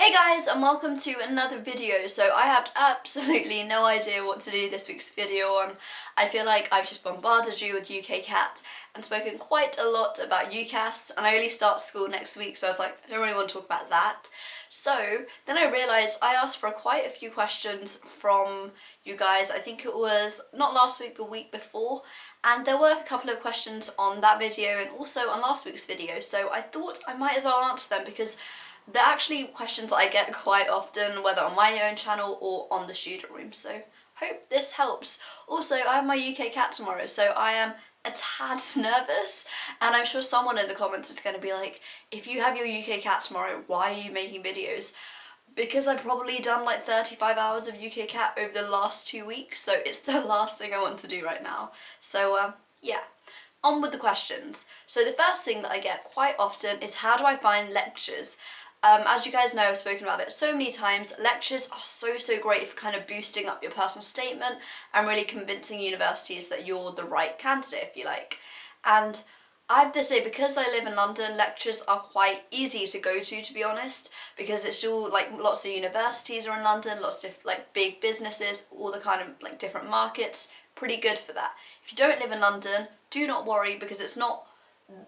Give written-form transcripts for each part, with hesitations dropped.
Hey guys, and welcome to another video. So I have absolutely no idea what to do this week's video on. I feel like I've just bombarded you with UK Cat and spoken quite a lot about UCAS, and I only start school next week, so I was like, I don't really want to talk about that. So then I realised I asked for quite a few questions from you guys. I think it was not last week, the week before, and there were a couple of questions on that video and also on last week's video, so I thought I might as well answer them because they're actually questions I get quite often, whether on my own channel or on the student room, so hope this helps. Also, I have my UK Cat tomorrow, so I am a tad nervous, and I'm sure someone in the comments is going to be like, if you have your UK Cat tomorrow, why are you making videos? Because I've probably done like 35 hours of UK Cat over the last 2 weeks, so it's the last thing I want to do right now. So yeah. On with the questions. So the first thing that I get quite often is, how do I find lectures? As you guys know, I've spoken about it so many times, lectures are so great for kind of boosting up your personal statement and really convincing universities that you're the right candidate, if you like. And I have to say, because I live in London, lectures are quite easy to go to be honest, because it's all like lots of universities are in London, lots of like big businesses, all the kind of like different markets, pretty good for that. If you don't live in London, do not worry, because it's not,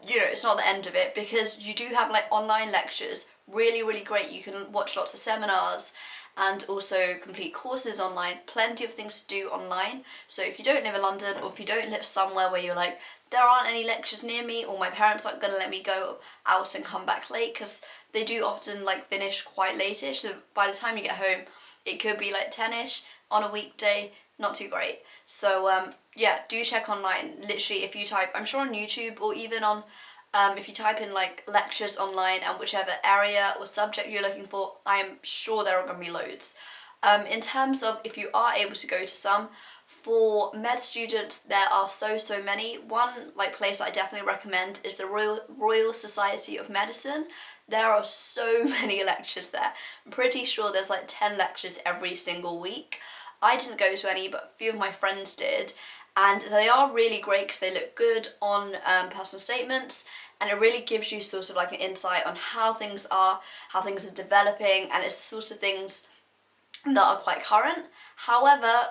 it's not the end of it, because you do have like online lectures, really great. You can watch lots of seminars and also complete courses online, plenty of things to do online. So if you don't live in London, or if you don't live somewhere where you're like, there aren't any lectures near me, or my parents aren't going to let me go out and come back late, because they do often like finish quite late-ish, so by the time you get home it could be like 10ish on a weekday, not too great. So yeah, do check online. Literally, if you type, I'm sure on YouTube, or even on if you type in like lectures online and whichever area or subject you're looking for, I am sure there are going to be loads. In terms of if you are able to go to some, for med students there are so many. One like place I definitely recommend is the Royal Society of Medicine. There are so many lectures there. I'm pretty sure there's like 10 lectures every single week. I didn't go to any, but a few of my friends did, and they are really great because they look good on personal statements, and it really gives you sort of like an insight on how things are developing, and it's the sort of things that are quite current. However,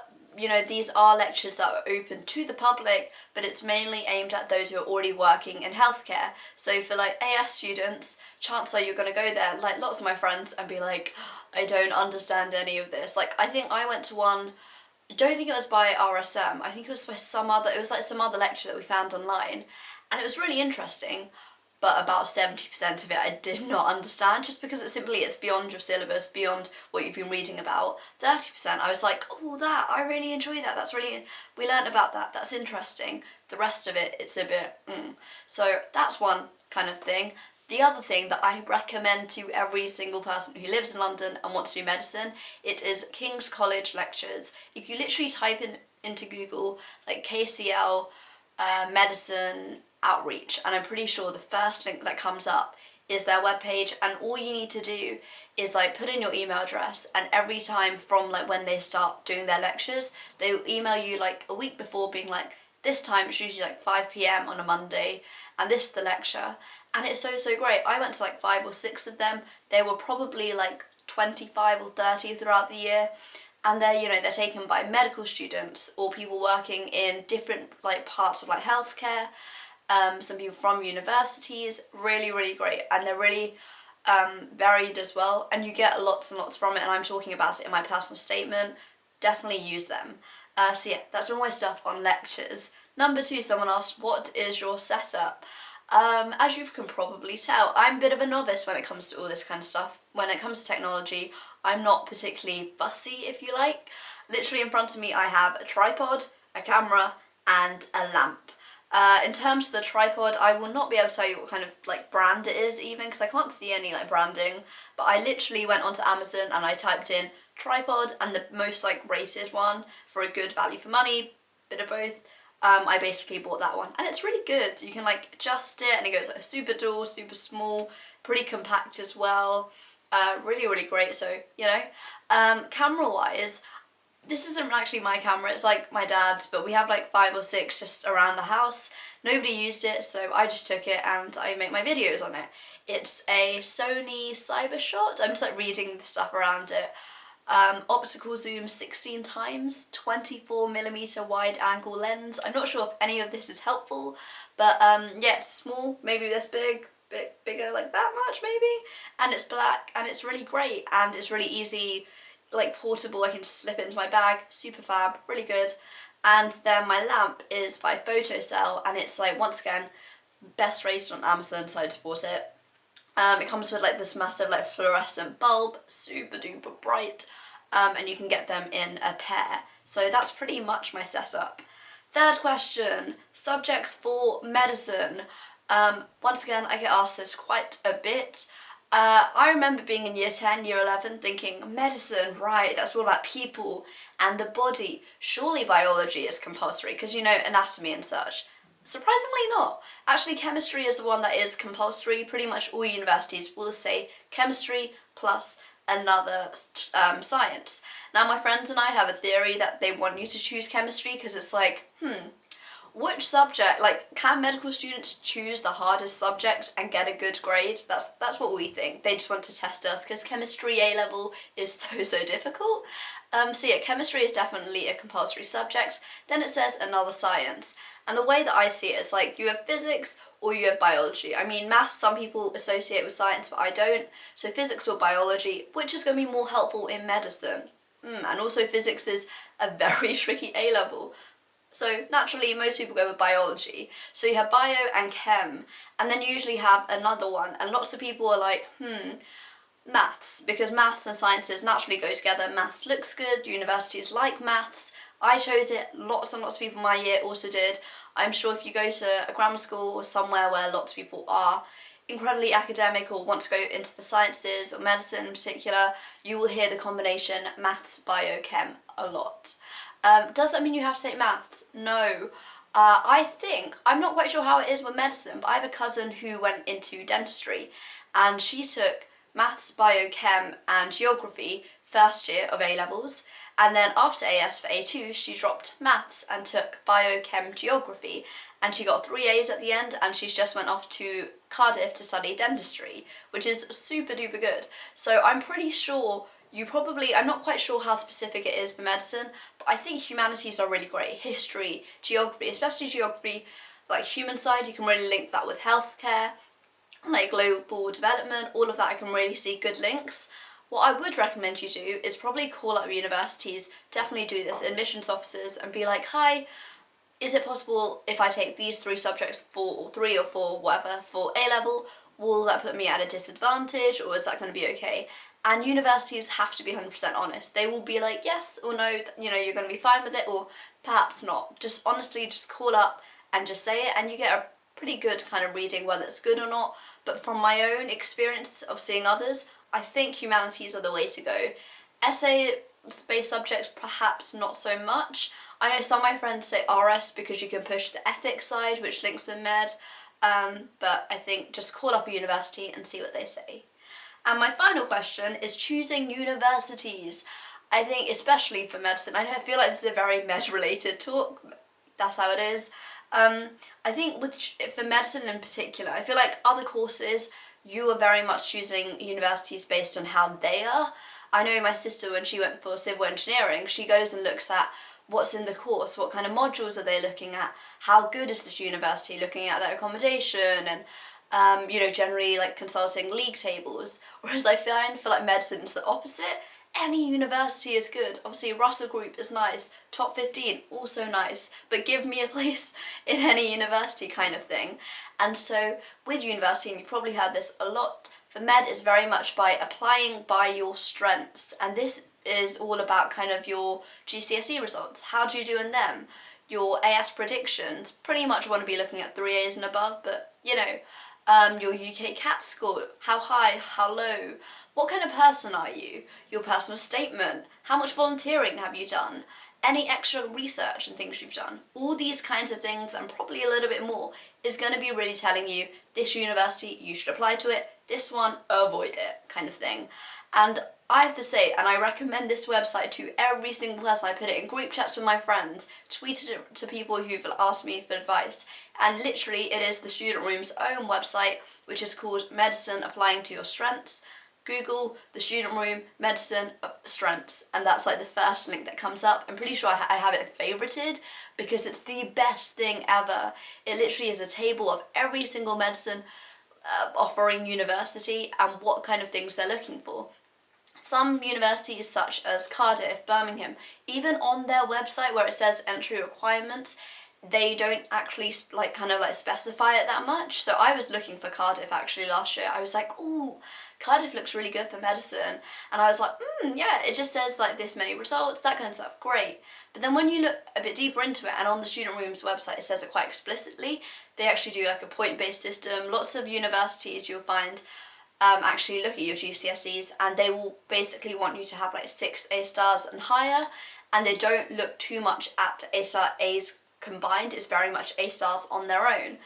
these are lectures that are open to the public, but it's mainly aimed at those who are already working in healthcare. So for like AS students, chances are you're going to go there, like lots of my friends, and be like, I don't understand any of this. Like, I think I went to one, I don't think it was by RSM, I think it was by some other lecture that we found online, and it was really interesting, but about 70% of it I did not understand, just because it's beyond your syllabus, beyond what you've been reading about. 30% I was like, oh, that, I really enjoy that, we learnt about that, that's interesting. The rest of it, it's a bit, So that's one kind of thing. The other thing that I recommend to every single person who lives in London and wants to do medicine, it is King's College lectures. If you literally type into Google like KCL medicine outreach, and I'm pretty sure the first link that comes up is their webpage, and all you need to do is like put in your email address, and every time from like when they start doing their lectures, they will email you like a week before being like, this time it's usually like 5 PM on a Monday, and this is the lecture. And it's so great. I went to like 5 or 6 of them. They were probably like 25 or 30 throughout the year, and they're taken by medical students or people working in different like parts of like healthcare, some people from universities. Really great, and they're really varied as well, and you get lots and lots from it, and I'm talking about it in my personal statement. Definitely use them. So yeah, that's all my stuff on lectures. Number 2, someone asked, what is your setup? As you can probably tell, I'm a bit of a novice when it comes to all this kind of stuff. When it comes to technology, I'm not particularly fussy, if you like. Literally in front of me I have a tripod, a camera, and a lamp. In terms of the tripod, I will not be able to tell you what kind of like brand it is even, because I can't see any like branding, but I literally went onto Amazon and I typed in tripod, and the most like rated one for a good value for money, bit of both, I basically bought that one, and it's really good. You can like adjust it, and it goes like super dual, super small, pretty compact as well. Really great. So camera wise, this isn't actually my camera, it's like my dad's, but we have like 5 or 6 just around the house. Nobody used it, so I just took it and I make my videos on it. It's a Sony Cybershot. I'm just like reading the stuff around it. Optical zoom 16 times, 24mm wide angle lens. I'm not sure if any of this is helpful, but yeah, it's small, maybe this big, bit bigger, like that much maybe, and it's black, and it's really great, and it's really easy, like portable. I can just slip it into my bag, super fab, really good. And then my lamp is by Photocell, and it's like, once again, best rated on Amazon, so I'd support it. It comes with like this massive like fluorescent bulb, super duper bright, and you can get them in a pair. So that's pretty much my setup. Third question, subjects for medicine. Once again, I get asked this quite a bit. I remember being in year 10, year 11 thinking, medicine, right, that's all about people and the body. Surely biology is compulsory because, you know, anatomy and such. Surprisingly not. Actually, chemistry is the one that is compulsory. Pretty much all universities will say chemistry plus another science. Now, my friends and I have a theory that they want you to choose chemistry because it's like, which subject, like, can medical students choose the hardest subject and get a good grade? That's what we think. They just want to test us because chemistry A-level is so difficult. So yeah, chemistry is definitely a compulsory subject. Then it says another science. And the way that I see it is like you have physics or you have biology. I mean, maths, some people associate with science, but I don't. So physics or biology, which is going to be more helpful in medicine? And also physics is a very tricky A-level. So naturally, most people go with biology. So you have bio and chem, and then you usually have another one. And lots of people are like, maths, because maths and sciences naturally go together. Maths looks good, universities like maths. I chose it, lots and lots of people in my year also did. I'm sure if you go to a grammar school or somewhere where lots of people are incredibly academic or want to go into the sciences or medicine in particular, you will hear the combination maths, bio, chem a lot. Does that mean you have to take maths? No. I think, I'm not quite sure how it is with medicine, but I have a cousin who went into dentistry and she took maths, bio, chem and geography first year of A-levels, and then after AS for A2 she dropped maths and took bio, chem, geography, and she got 3 A's at the end, and she's just went off to Cardiff to study dentistry, which is super duper good. So I'm pretty sure I'm not quite sure how specific it is for medicine, but I think humanities are really great. History, geography, especially geography, like human side, you can really link that with healthcare, like global development, all of that I can really see good links. What I would recommend you do is probably call up universities, definitely do this, admissions officers, and be like, hi, is it possible if I take these 3 subjects, 4 or 3 or 4, whatever, for A-level, will that put me at a disadvantage, or is that going to be okay? And universities have to be 100% honest. They will be like, yes or no, you know, you're going to be fine with it, or perhaps not. Just honestly, just call up and just say it, and you get a pretty good kind of reading whether it's good or not. But from my own experience of seeing others, I think humanities are the way to go. Essay-based subjects, perhaps not so much. I know some of my friends say RS because you can push the ethics side, which links with med, but I think just call up a university and see what they say. And my final question is choosing universities. I think especially for medicine, I feel like this is a very med-related talk, that's how it is. I think for medicine in particular, I feel like other courses, you are very much choosing universities based on how they are. I know my sister, when she went for civil engineering, she goes and looks at what's in the course, what kind of modules are they looking at, how good is this university, looking at their accommodation, and you know, generally like consulting league tables. Whereas I find for like medicine it's the opposite. Any university is good. Obviously Russell Group is nice, top 15 also nice, but give me a place in any university kind of thing. And so with university, and you've probably heard this a lot, for med is very much by applying by your strengths, and this is all about kind of your GCSE results. How do you do in them? Your AS predictions, pretty much want to be looking at 3 A's and above, but you know, your UK CAT score, how high, how low, what kind of person are you, your personal statement, how much volunteering have you done, any extra research and things you've done. All these kinds of things, and probably a little bit more, is going to be really telling you this university, you should apply to it, this one, avoid it, kind of thing. And I have to say, and I recommend this website to every single person. I put it in group chats with my friends, tweeted it to people who've asked me for advice, and literally it is the Student Room's own website, which is called Medicine Applying to Your Strengths. Google the Student Room Medicine Strengths, and that's like the first link that comes up. I'm pretty sure I have it favorited because it's the best thing ever. It literally is a table of every single medicine offering university and what kind of things they're looking for. Some universities such as Cardiff, Birmingham, even on their website where it says entry requirements, they don't actually specify it that much. So I was looking for Cardiff actually last year. I was like, ooh, Cardiff looks really good for medicine. And I was like, yeah, it just says like this many results, that kind of stuff, great. But then when you look a bit deeper into it, and on the Student Room's website it says it quite explicitly, they actually do like a point-based system. Lots of universities you'll find actually look at your GCSEs, and they will basically want you to have like 6 A stars and higher, and they don't look too much at A star A's combined. It's very much A stars on their own.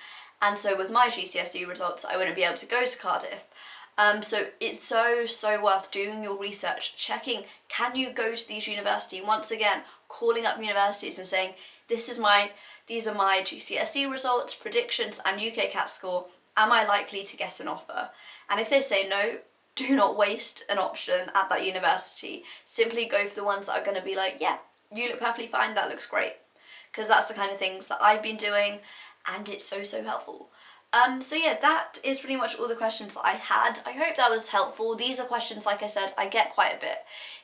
And so with my GCSE results, I wouldn't be able to go to Cardiff. So it's so worth doing your research, checking, can you go to these universities? Once again, calling up universities and saying, these are my GCSE results, predictions, and UK CAT score. Am I likely to get an offer? And if they say no, do not waste an option at that university. Simply go for the ones that are going to be like, yeah, you look perfectly fine, that looks great. Because that's the kind of things that I've been doing, and it's so helpful. So yeah, that is pretty much all the questions that I had. I hope that was helpful. These are questions, like I said, I get quite a bit.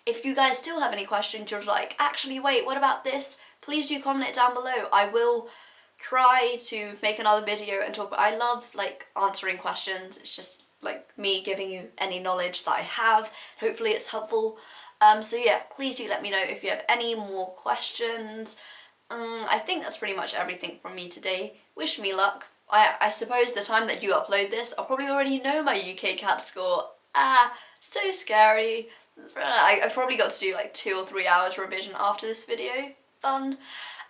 If you guys still have any questions, you're like, actually wait, what about this? Please do comment it down below. I will try to make another video and talk, but I love like answering questions. It's just like me giving you any knowledge that I have. Hopefully it's helpful. So yeah, please do let me know if you have any more questions. I think that's pretty much everything from me today. Wish me luck. I suppose the time that you upload this, I'll probably already know my UK CAT score. So scary. I've probably got to do like 2 or 3 hours revision after this video. Fun.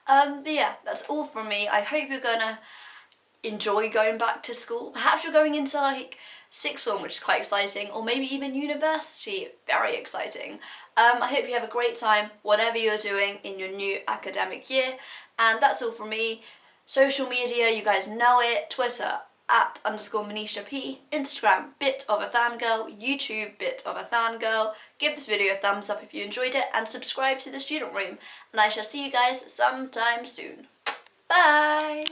But yeah, that's all from me. I hope you're gonna enjoy going back to school. Perhaps you're going into like 6th form, which is quite exciting, or maybe even university. Very exciting. I hope you have a great time, whatever you're doing in your new academic year. And that's all from me. Social media, you guys know it. Twitter, @_Manisha P. Instagram, bit of a fangirl. YouTube, bit of a fangirl. Give this video a thumbs up if you enjoyed it, and subscribe to the Student Room. And I shall see you guys sometime soon. Bye!